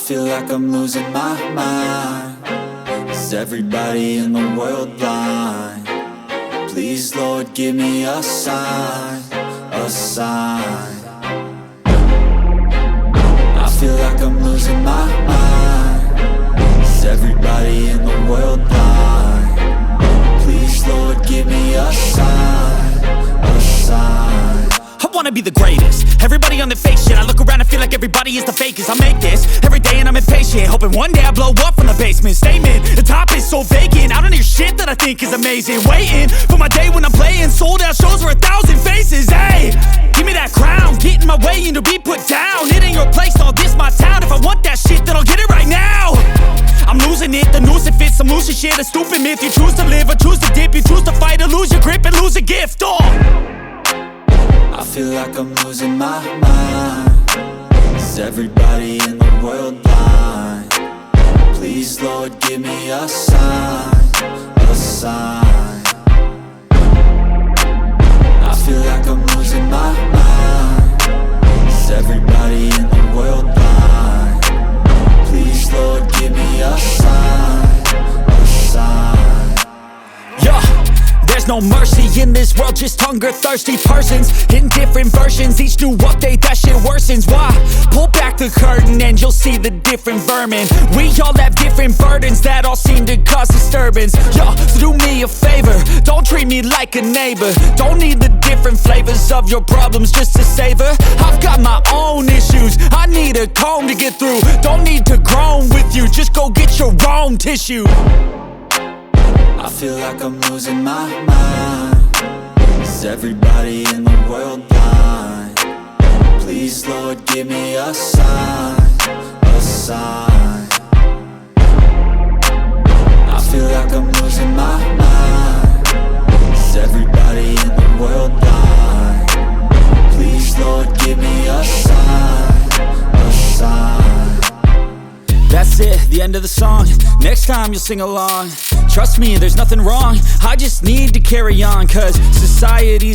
feel like I'm losing my mind. Is everybody in the world blind? Please, Lord, give me a sign, a sign. I feel like I'm losing my mind. Is everybody in the world blind? Please, Lord, give me a sign, a sign. I wanna be the greatest. Everybody on the fake shit. I look around and feel like everybody is the fakest. I make this every day and I'm impatient, hoping one day I blow up from the basement. Statement, the top is so vacant. I don't hear shit that I think is amazing. Waiting for my day when I'm playing sold out shows for 1,000 faces. Hey, give me that crown, get in my way and to be put down. It ain't your place, all this my town. If I want that shit, then I'll get it right now. I'm losing it, the noose it fits. I'm losing shit, a stupid myth. You choose to live or choose to dip. You choose to fight or lose your grip and lose a gift. I feel like I'm losing my mind. Is everybody in the world blind? Please, Lord, give me a sign, a sign. I feel like I'm losing my mind. Is everybody in the world blind? Please, Lord, give me a sign, a sign. Yeah. There's no mercy in this world, just hunger-thirsty persons in different versions. Each new update, that shit worsens. Why? Pull back the curtain and you'll see the different vermin. We all have different burdens that all seem to cause disturbance. Yo, so do me a favor, don't treat me like a neighbor. Don't need the different flavors of your problems just to savor. I've got my own issues, I need a comb to get through. Don't need to groan with you, just go get your own tissue. I feel like I'm losing my mind. Is everybody in the world blind? Please, Lord, give me a sign, a sign. I feel like I'm losing my mind. Is everybody in the world blind? Please, Lord, give me a sign, a sign. That's it, the end of the song. Next time you'll sing along. Trust me, there's nothing wrong. I just need to carry on, cause society's